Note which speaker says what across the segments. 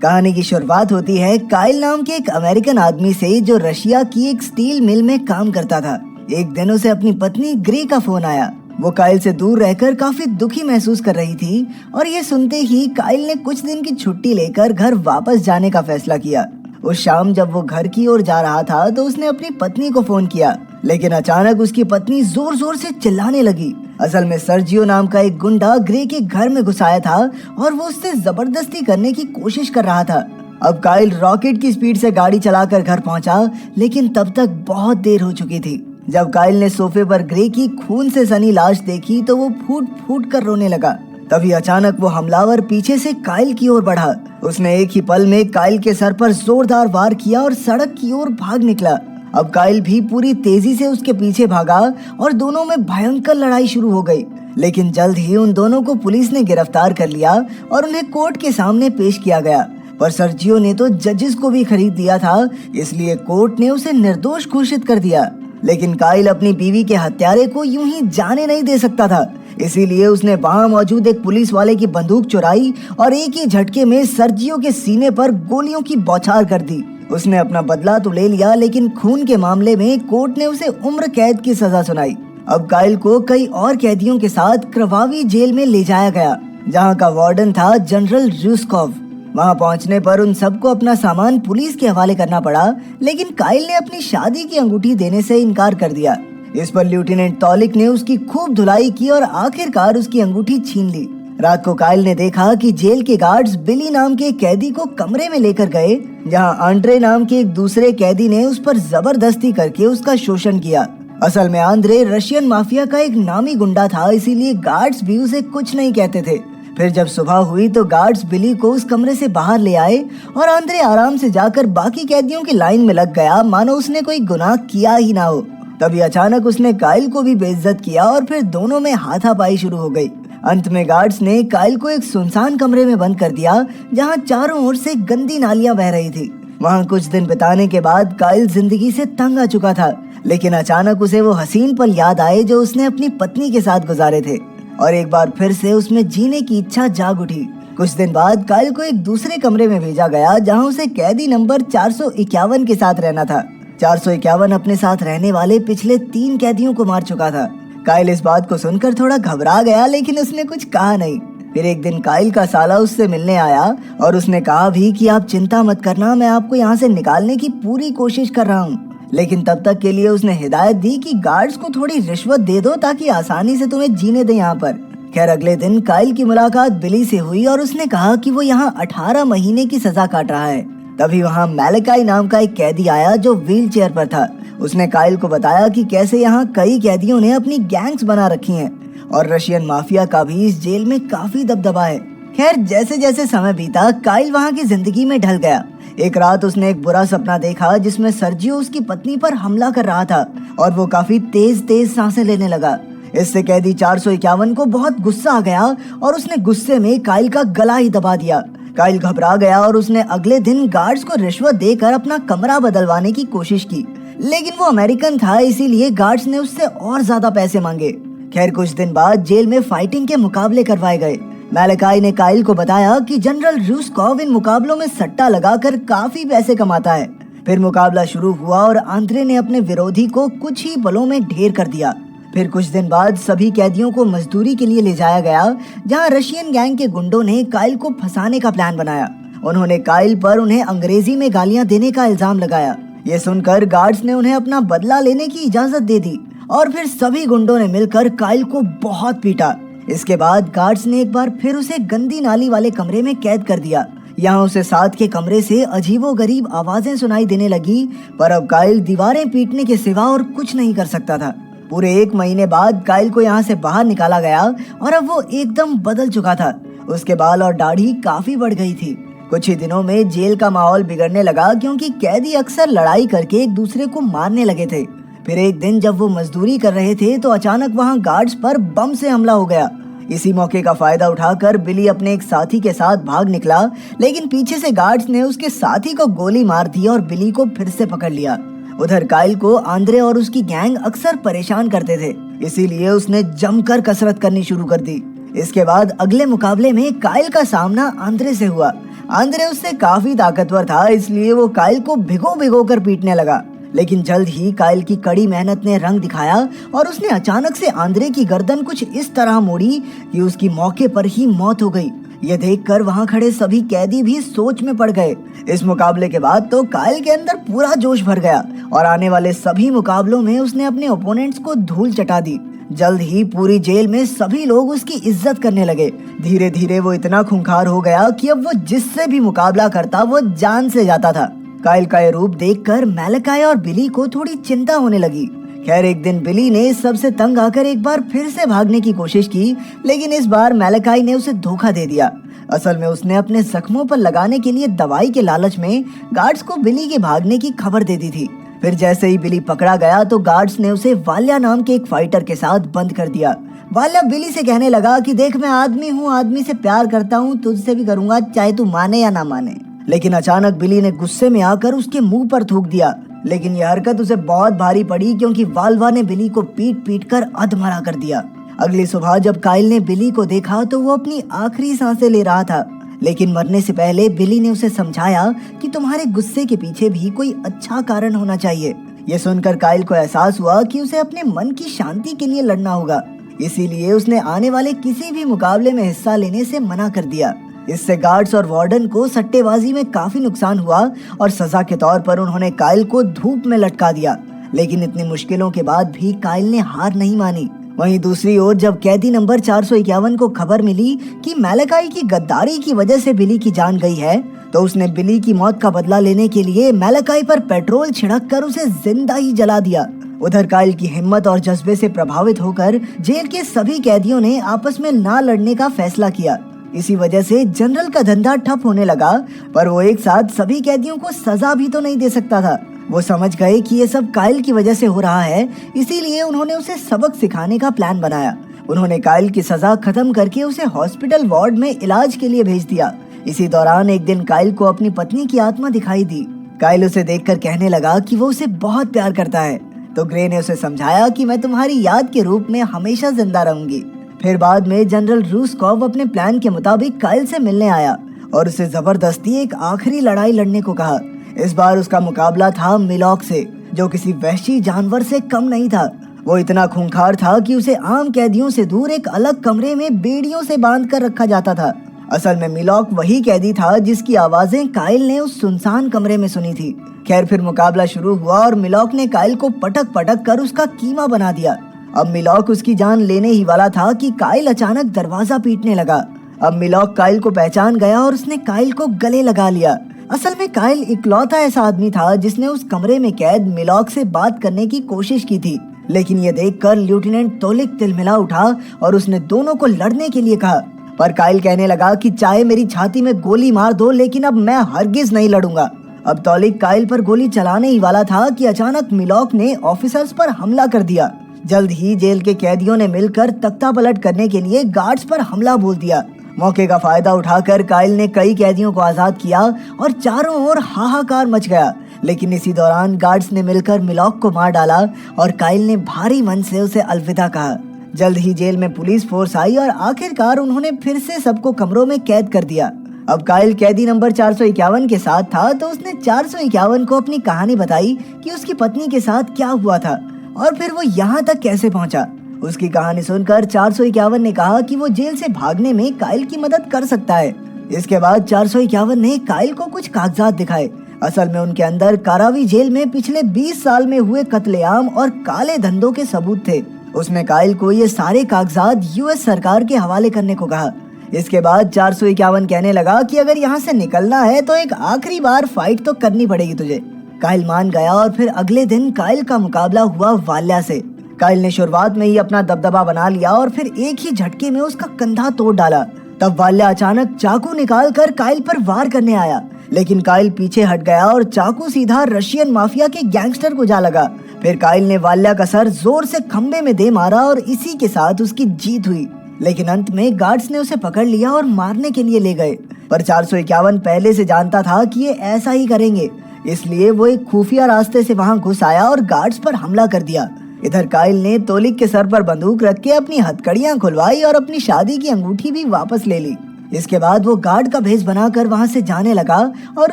Speaker 1: कहानी की शुरुआत होती है काइल नाम के एक अमेरिकन आदमी से जो रशिया की एक स्टील मिल में काम करता था। एक दिन उसे अपनी पत्नी ग्रे का फोन आया। वो काइल से दूर रहकर काफी दुखी महसूस कर रही थी और ये सुनते ही काइल ने कुछ दिन की छुट्टी लेकर घर वापस जाने का फैसला किया। उस शाम जब वो घर की ओर जा रहा था तो उसने अपनी पत्नी को फोन किया, लेकिन अचानक उसकी पत्नी जोर जोर से चिल्लाने लगी। असल में सर्जियो नाम का एक गुंडा ग्रे के घर में घुस आया था और वो उससे जबरदस्ती करने की कोशिश कर रहा था। अब काइल रॉकेट की स्पीड से गाड़ी चलाकर घर पहुंचा, लेकिन तब तक बहुत देर हो चुकी थी। जब काइल ने सोफे पर ग्रे की खून से सनी लाश देखी तो वो फूट फूट कर रोने लगा। तभी अचानक वो हमलावर पीछे से काइल की ओर बढ़ा। उसने एक ही पल में काइल के सर पर जोरदार वार किया और सड़क की ओर भाग निकला। अब काइल भी पूरी तेजी से उसके पीछे भागा और दोनों में भयंकर लड़ाई शुरू हो गई। लेकिन जल्द ही उन दोनों को पुलिस ने गिरफ्तार कर लिया और उन्हें कोर्ट के सामने पेश किया गया। पर सर्जियो ने तो जजेस को भी खरीद दिया था, इसलिए कोर्ट ने उसे निर्दोष घोषित कर दिया। लेकिन काइल अपनी बीवी के हत्यारे को यूं ही जाने नहीं दे सकता था, इसीलिए उसने वहां मौजूद एक पुलिस वाले की बंदूक चुराई और एक ही झटके में सर्जियो के सीने पर गोलियों की बौछार कर दी। उसने अपना बदला तो ले लिया, लेकिन खून के मामले में कोर्ट ने उसे उम्र कैद की सजा सुनाई। अब काइल को कई और कैदियों के साथ क्रवावी जेल में ले जाया गया, जहां का वार्डन था जनरल रूस्कोव। वहां पहुंचने पर उन सबको अपना सामान पुलिस के हवाले करना पड़ा, लेकिन काइल ने अपनी शादी की अंगूठी देने से इनकार कर दिया। इस पर लेफ्टिनेंट तौलिक ने उसकी खूब धुलाई की और आखिरकार उसकी अंगूठी छीन ली। रात को काइल ने देखा कि जेल के गार्ड्स बिली नाम के कैदी को कमरे में लेकर गए, जहां आंद्रे नाम के एक दूसरे कैदी ने उस पर जबरदस्ती करके उसका शोषण किया। असल में आंद्रे रशियन माफिया का एक नामी गुंडा था, इसीलिए गार्ड्स भी उसे कुछ नहीं कहते थे। फिर जब सुबह हुई तो गार्ड्स बिली को उस कमरे से बाहर ले आए और आंद्रे आराम से जाकर बाकी कैदियों की लाइन में लग गया, मानो उसने कोई गुनाह किया ही ना हो। तभी अचानक उसने काइल को भी बेइज्जत किया और फिर दोनों में हाथापाई शुरू हो गई। अंत में गार्ड्स ने काइल को एक सुनसान कमरे में बंद कर दिया, जहां चारों ओर से गंदी नालियां बह रही थी। वहां कुछ दिन बिताने के बाद काइल जिंदगी से तंग आ चुका था, लेकिन अचानक उसे वो हसीन पल याद आए जो उसने अपनी पत्नी के साथ गुजारे थे और एक बार फिर से उसमें जीने की इच्छा जाग उठी। कुछ दिन बाद काइल को एक दूसरे कमरे में भेजा गया, जहां उसे कैदी नंबर 451 के साथ रहना था। 451 अपने साथ रहने वाले पिछले 3 कैदियों को मार चुका था। काइल इस बात को सुनकर थोड़ा घबरा गया, लेकिन उसने कुछ कहा नहीं। फिर एक दिन काइल का साला उससे मिलने आया और उसने कहा भी कि आप चिंता मत करना, मैं आपको यहाँ से निकालने की पूरी कोशिश कर रहा हूँ। लेकिन तब तक के लिए उसने हिदायत दी कि गार्ड्स को थोड़ी रिश्वत दे दो ताकि आसानी से तुम्हें जीने दे यहाँ पर। खैर अगले दिन काइल की मुलाकात बिली से हुई और उसने कहा कि वो यहाँ 18 महीने की सजा काट रहा है। तभी वहाँ मैलेकाई नाम का एक कैदी आया जो व्हील चेयर पर था। उसने काइल को बताया कि कैसे यहाँ कई कैदियों ने अपनी गैंग्स बना रखी हैं और रशियन माफिया का भी इस जेल में काफी दबदबा है। खैर जैसे जैसे समय बीता काइल वहाँ की जिंदगी में ढल गया। एक रात उसने एक बुरा सपना देखा जिसमें सर्जियो उसकी पत्नी पर हमला कर रहा था और वो काफी तेज तेज सांसें लेने लगा। इससे कैदी 451 को बहुत गुस्सा आ गया और उसने गुस्से में काइल का गला ही दबा दिया। काइल घबरा गया और उसने अगले दिन गार्ड्स को रिश्वत देकर अपना कमरा बदलवाने की कोशिश की, लेकिन वो अमेरिकन था, इसीलिए गार्ड्स ने उससे और ज्यादा पैसे मांगे। खैर कुछ दिन बाद जेल में फाइटिंग के मुकाबले करवाए गए। मैलेकाई ने काइल को बताया कि जनरल रूस्कोव इन मुकाबलों में सट्टा लगाकर काफी पैसे कमाता है। फिर मुकाबला शुरू हुआ और आंद्रे ने अपने विरोधी को कुछ ही पलों में ढेर कर दिया। फिर कुछ दिन बाद सभी कैदियों को मजदूरी के लिए ले जाया गया, जहां रशियन गैंग के गुंडों ने काइल को फंसाने का प्लान बनाया। उन्होंने काइल पर उन्हें अंग्रेजी में गालियां देने का इल्जाम लगाया। ये सुनकर गार्ड्स ने उन्हें अपना बदला लेने की इजाजत दे दी और फिर सभी गुंडों ने मिलकर काइल को बहुत पीटा। इसके बाद गार्ड्स ने एक बार फिर उसे गंदी नाली वाले कमरे में कैद कर दिया। यहाँ उसे साथ के कमरे से अजीबोगरीब आवाजें सुनाई देने लगी, पर अब काइल दीवारें पीटने के सिवा और कुछ नहीं कर सकता था। पूरे 1 महीने बाद काइल को यहाँ से बाहर निकाला गया और अब वो एकदम बदल चुका था। उसके बाल और दाढ़ी काफी बढ़ गई थी। कुछ ही दिनों में जेल का माहौल बिगड़ने लगा, क्योंकि कैदी अक्सर लड़ाई करके एक दूसरे को मारने लगे थे। फिर एक दिन जब वो मजदूरी कर रहे थे तो अचानक वहाँ गार्ड्स पर बम से हमला हो गया। इसी मौके का फायदा उठाकर बिली अपने एक साथी के साथ भाग निकला, लेकिन पीछे से गार्ड्स ने उसके साथी को गोली मार दी और बिली को फिर से पकड़ लिया। उधर काइल को आंद्रे और उसकी गैंग अक्सर परेशान करते थे, इसीलिए उसने जमकर कसरत करनी शुरू कर दी। इसके बाद अगले मुकाबले में काइल का सामना आंद्रे से हुआ। आंद्रे उससे काफी ताकतवर था, इसलिए वो काइल को भिगो भिगो कर पीटने लगा। लेकिन जल्द ही काइल की कड़ी मेहनत ने रंग दिखाया और उसने अचानक से आंद्रे की गर्दन कुछ इस तरह मोड़ी कि उसकी मौके पर ही मौत हो गई। ये देखकर वहां खड़े सभी कैदी भी सोच में पड़ गए। इस मुकाबले के बाद तो काइल के अंदर पूरा जोश भर गया और आने वाले सभी मुकाबलों में उसने अपने ओपोनेंट्स को धूल चटा दी। जल्द ही पूरी जेल में सभी लोग उसकी इज्जत करने लगे। धीरे धीरे वो इतना खूंखार हो गया कि अब वो जिससे भी मुकाबला करता वो जान से जाता था। काइल का ये रूप देखकर मैलाकाई और बिली को थोड़ी चिंता होने लगी। खैर एक दिन बिली ने सबसे तंग आकर एक बार फिर से भागने की कोशिश की, लेकिन इस बार मैलाकाई ने उसे धोखा दे दिया। असल में उसने अपने जख्मों पर लगाने के लिए दवाई के लालच में गार्ड्स को बिली के भागने की खबर दे दी थी। फिर जैसे ही बिली पकड़ा गया तो गार्ड्स ने उसे वाल्या नाम के एक फाइटर के साथ बंद कर दिया। वाल्या बिली से कहने लगा कि देख, मैं आदमी हूँ, आदमी से प्यार करता हूँ, तुझसे भी करूंगा, चाहे तू माने या ना माने। लेकिन अचानक बिली ने गुस्से में आकर उसके मुंह पर थूक दिया। लेकिन यह हरकत उसे बहुत भारी पड़ी क्योंकि वाल्वा ने बिली को पीट पीट कर अधमरा कर दिया। अगली सुबह जब काइल ने बिली को देखा तो वो अपनी आखिरी सांसें ले रहा था। लेकिन मरने से पहले बिली ने उसे समझाया कि तुम्हारे गुस्से के पीछे भी कोई अच्छा कारण होना चाहिए। ये सुनकर काइल को एहसास हुआ कि उसे अपने मन की शांति के लिए लड़ना होगा। इसीलिए उसने आने वाले किसी भी मुकाबले में हिस्सा लेने से मना कर दिया। इससे गार्ड्स और वार्डन को सट्टेबाजी में काफी नुकसान हुआ और सजा के तौर पर उन्होंने काइल को धूप में लटका दिया। लेकिन इतनी मुश्किलों के बाद भी काइल ने हार नहीं मानी। वहीं दूसरी ओर जब कैदी नंबर 451 को खबर मिली कि मैलाकाई की गद्दारी की वजह से बिली की जान गई है, तो उसने बिली की मौत का बदला लेने के लिए मैलाकाई पर पेट्रोल छिड़क कर उसे जिंदा ही जला दिया। उधर काइल की हिम्मत और जज्बे से प्रभावित होकर जेल के सभी कैदियों ने आपस में ना लड़ने का फैसला किया। इसी वजह से जनरल का धंधा ठप होने लगा, पर वो एक साथ सभी कैदियों को सजा भी तो नहीं दे सकता था। वो समझ गए कि ये सब काइल की वजह से हो रहा है, इसीलिए उन्होंने उसे सबक सिखाने का प्लान बनाया। उन्होंने काइल की सजा खत्म करके उसे हॉस्पिटल वार्ड में इलाज के लिए भेज दिया। इसी दौरान एक दिन काइल को अपनी पत्नी की आत्मा दिखाई दी। काइल उसे देखकर कहने लगा कि वो उसे बहुत प्यार करता है। तो ग्रे ने उसे समझाया कि मैं तुम्हारी याद के रूप में हमेशा जिंदा रहूंगी। फिर बाद में जनरल रूस्कोव अपने प्लान के मुताबिक काइल से मिलने आया और उसे जबरदस्ती एक आखिरी लड़ाई लड़ने को कहा। इस बार उसका मुकाबला था मिलॉक से, जो किसी वहशी जानवर से कम नहीं था। वो इतना खूंखार था कि उसे आम कैदियों से दूर एक अलग कमरे में बेड़ियों से बांध कर रखा जाता था। असल में मिलॉक वही कैदी था जिसकी आवाजें काइल ने उस सुनसान कमरे में सुनी थी। खैर फिर मुकाबला शुरू हुआ और मिलॉक ने काइल को पटक पटक कर उसका कीमा बना दिया। अब मिलॉक उसकी जान लेने ही वाला था कि काइल अचानक दरवाजा पीटने लगा। अब मिलॉक काइल को पहचान गया और उसने काइल को गले लगा लिया। असल में काइल इकलौता ऐसा आदमी था जिसने उस कमरे में कैद मिलॉक से बात करने की कोशिश की थी। लेकिन ये देखकर लेफ्टिनेंट तोलिक तिलमिला उठा और उसने दोनों को लड़ने के लिए कहा। पर काइल कहने लगा कि चाहे मेरी छाती में गोली मार दो, लेकिन अब मैं हरगिज नहीं लड़ूंगा। अब तोलिक काइल पर गोली चलाने ही वाला था कि अचानक मिलॉक ने ऑफिसर्स पर हमला कर दिया। जल्द ही जेल के कैदियों ने मिलकर तख्ता पलट करने के लिए गार्ड्स पर हमला बोल दिया। मौके का फायदा उठाकर काइल ने कई कैदियों को आजाद किया और चारों ओर हाहाकार मच गया। लेकिन इसी दौरान गार्ड्स ने मिलकर मिलॉक को मार डाला और काइल ने भारी मन से उसे अलविदा कहा। जल्द ही जेल में पुलिस फोर्स आई और आखिरकार उन्होंने फिर से सबको कमरों में कैद कर दिया। अब काइल कैदी नंबर 451 के साथ था, तो उसने 451 को अपनी कहानी बताई कि उसकी पत्नी के साथ क्या हुआ था और फिर वो यहाँ तक कैसे पहुँचा। उसकी कहानी सुनकर 451 ने कहा कि वो जेल से भागने में काइल की मदद कर सकता है। इसके बाद 451 ने काइल को कुछ कागजात दिखाए। असल में उनके अंदर कारावी जेल में पिछले 20 साल में हुए कत्लेआम और काले धंधों के सबूत थे। उसने काइल को ये सारे कागजात यूएस सरकार के हवाले करने को कहा। इसके बाद 451 कहने लगा कि अगर यहाँ से निकलना है तो एक आखिरी बार फाइट तो करनी पड़ेगी तुझे। काइल मान गया और फिर अगले दिन काइल का मुकाबला हुआ वाल्या से। काइल ने शुरुआत में ही अपना दबदबा बना लिया और फिर एक ही झटके में उसका कंधा तोड़ डाला। तब वाल्या अचानक चाकू निकाल कर काइल पर वार करने आया, लेकिन काइल पीछे हट गया और चाकू सीधा रशियन माफिया के गैंगस्टर को जा लगा। फिर काइल ने वाल्या का सर जोर से खंबे में दे मारा और इसी के साथ उसकी जीत हुई। लेकिन अंत में गार्ड्स ने उसे पकड़ लिया और मारने के लिए ले गए। पर 451 पहले से जानता था कि ये ऐसा ही करेंगे, इसलिए वो एक खुफिया रास्ते से वहां घुस आया और गार्ड्स पर हमला कर दिया। इधर काइल ने तोलिक के सर पर बंदूक रख के अपनी हथकड़ियां खुलवाई और अपनी शादी की अंगूठी भी वापस ले ली। इसके बाद वो गार्ड का भेष बनाकर वहाँ से जाने लगा और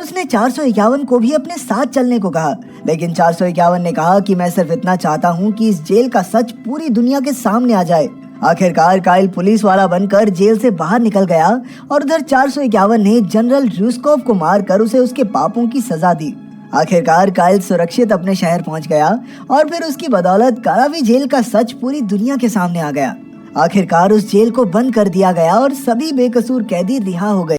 Speaker 1: उसने 451 को भी अपने साथ चलने को कहा। लेकिन 451 ने कहा कि मैं सिर्फ इतना चाहता हूँ कि इस जेल का सच पूरी दुनिया के सामने आ जाए। आखिरकार काइल पुलिस वाला बनकर जेल से बाहर निकल गया और उधर 451 ने जनरल रूस्कोव को मारकर उसे उसके पापों की सजा दी। आखिरकार काइल सुरक्षित अपने शहर पहुंच गया और फिर उसकी बदौलत कारावी जेल का सच पूरी दुनिया के सामने आ गया। आखिरकार उस जेल को बंद कर दिया गया और सभी बेकसूर कैदी रिहा हो गए।